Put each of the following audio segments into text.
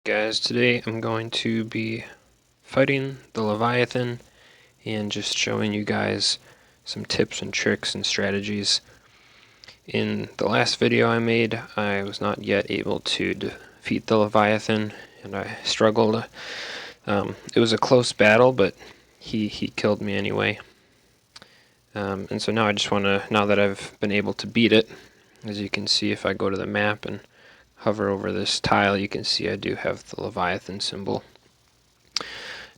Guys, today I'm going to be fighting the Leviathan and just showing you guys some tips and tricks and strategies. In the last video I made, I was not yet able to defeat the Leviathan and I struggled. It was a close battle, but he killed me anyway. And so now I just want to, now that I've been able to beat it, as you can see if I go to the map and hover over this tile, you can see I do have the Leviathan symbol.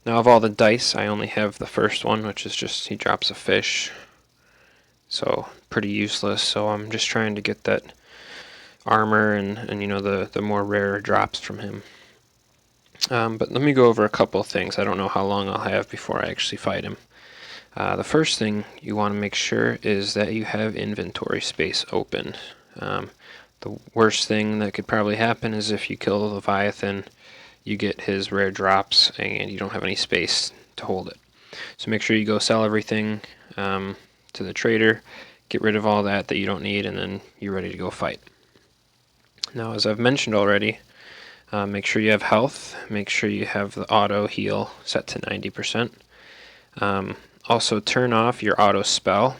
Now of all the dice, I only have the first one, which is just he drops a fish. So pretty useless, so I'm just trying to get that armor and you know the more rare drops from him. But let me go over a couple things. I don't know how long I'll have before I actually fight him. The first thing you want to make sure is that you have inventory space open. The worst thing that could probably happen is if you kill the Leviathan, you get his rare drops and you don't have any space to hold it. So make sure you go sell everything to the trader, get rid of all that you don't need, and then you're ready to go fight. Now, as I've mentioned already, make sure you have health, make sure you have the auto heal set to 90%. Also turn off your auto spell.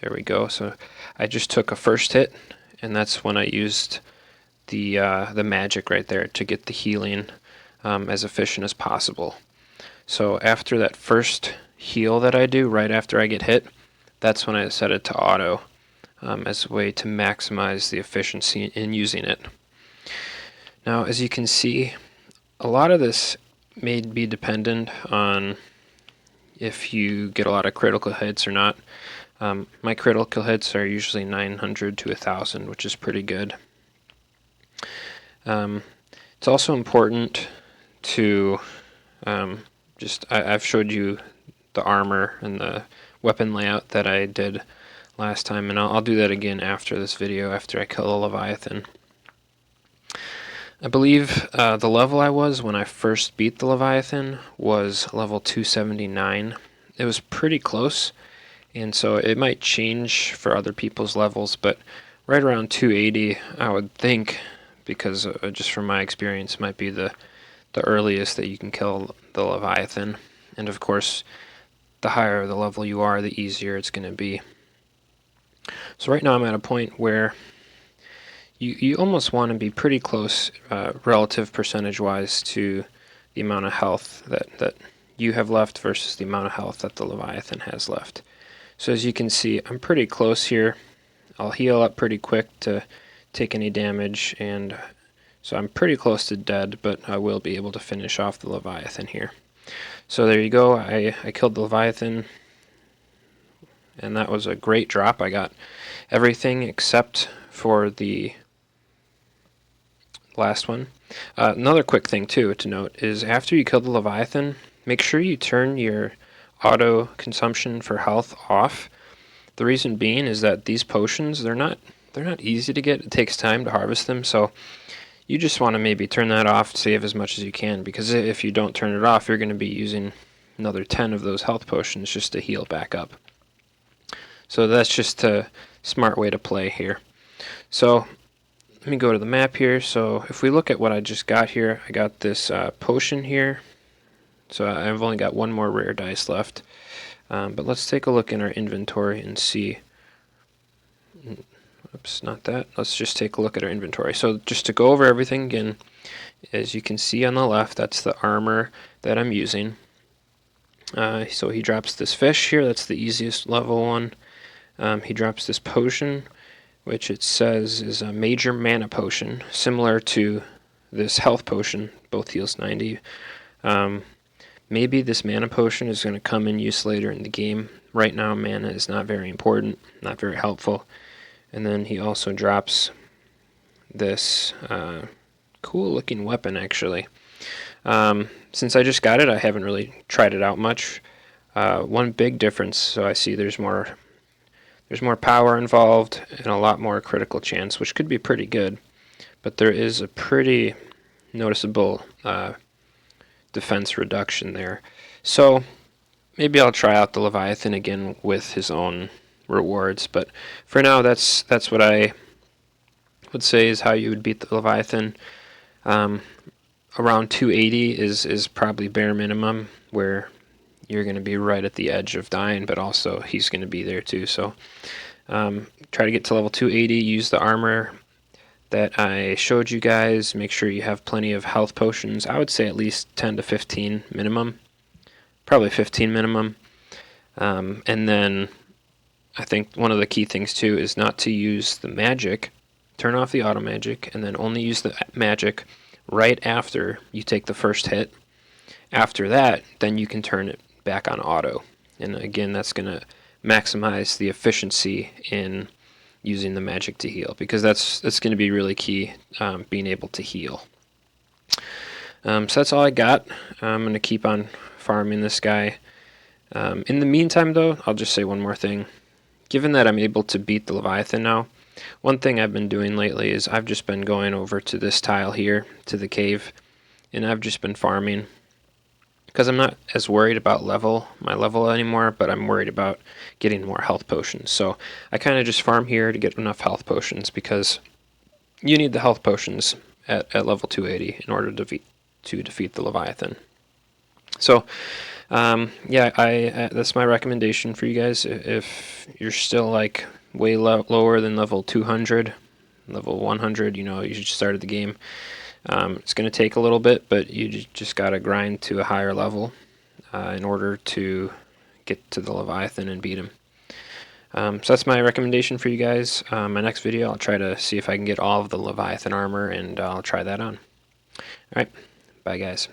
There we go. So I just took a first hit, and that's when I used the magic right there to get the healing as efficient as possible. So after that first heal that I do, right after I get hit, that's when I set it to auto as a way to maximize the efficiency in using it. Now, as you can see, a lot of this may be dependent on if you get a lot of critical hits or not. My critical hits are usually 900 to 1,000, which is pretty good. It's also important to I've showed you the armor and the weapon layout that I did last time, and I'll do that again after this video, after I kill the Leviathan. I believe the level I was when I first beat the Leviathan was level 279. It was pretty close, and so it might change for other people's levels, but right around 280 I would think, because just from my experience, might be the earliest that you can kill the Leviathan. And of course, the higher the level you are, the easier it's going to be. So right now I'm at a point where you almost want to be pretty close relative percentage-wise to the amount of health that you have left versus the amount of health that the Leviathan has left. So as you can see, I'm pretty close here. I'll heal up pretty quick to take any damage, and so I'm pretty close to dead, but I will be able to finish off the Leviathan here. So there you go, I killed the Leviathan, and that was a great drop. I got everything except for the last one. Another quick thing too to note is after you kill the Leviathan, make sure you turn your auto consumption for health off. The reason being is that these potions, they're not easy to get. It takes time to harvest them, so you just want to maybe turn that off, save as much as you can, because if you don't turn it off, you're going to be using another 10 of those health potions just to heal back up. So that's just a smart way to play here. So let me go to the map here. So if we look at what I just got here, I got this potion here. So I've only got one more rare dice left. But let's take a look in our inventory and see. Oops, not that. Let's just take a look at our inventory. So just to go over everything again, as you can see on the left, that's the armor that I'm using. So he drops this fish here. That's the easiest level one. He drops this potion, which it says is a major mana potion, similar to this health potion. Both heals 90. Maybe this mana potion is going to come in use later in the game. Right now, mana is not very important, not very helpful. And then he also drops this cool looking weapon, actually. Since I just got it, I haven't really tried it out much. One big difference, so I see there's more power involved and a lot more critical chance, which could be pretty good. But there is a pretty noticeable defense reduction there. So maybe I'll try out the Leviathan again with his own rewards, but for now that's what I would say is how you would beat the Leviathan. around 280 is probably bare minimum, where you're going to be right at the edge of dying, but also he's going to be there too. So try to get to level 280, use the armor that I showed you guys. Make sure you have plenty of health potions. I would say at least 10 to 15 minimum, probably 15 minimum. And then I think one of the key things too is not to use the magic. Turn off the auto magic and then only use the magic right after you take the first hit. After that, then you can turn it back on auto. And again, that's going to maximize the efficiency in using the magic to heal, because that's going to be really key, being able to heal. So that's all I got. I'm going to keep on farming this guy. In the meantime, though, I'll just say one more thing. Given that I'm able to beat the Leviathan now, one thing I've been doing lately is I've just been going over to this tile here, to the cave, and I've just been farming, because I'm not as worried about my level anymore, but I'm worried about getting more health potions. So I kind of just farm here to get enough health potions, because you need the health potions at level 280 in order to defeat the Leviathan. So yeah, that's my recommendation for you guys. If you're still like way lower than level 200, level 100, you just started the game. It's going to take a little bit, but you just got to grind to a higher level in order to get to the Leviathan and beat him. So that's my recommendation for you guys. My next video, I'll try to see if I can get all of the Leviathan armor, and I'll try that on. Alright, bye guys.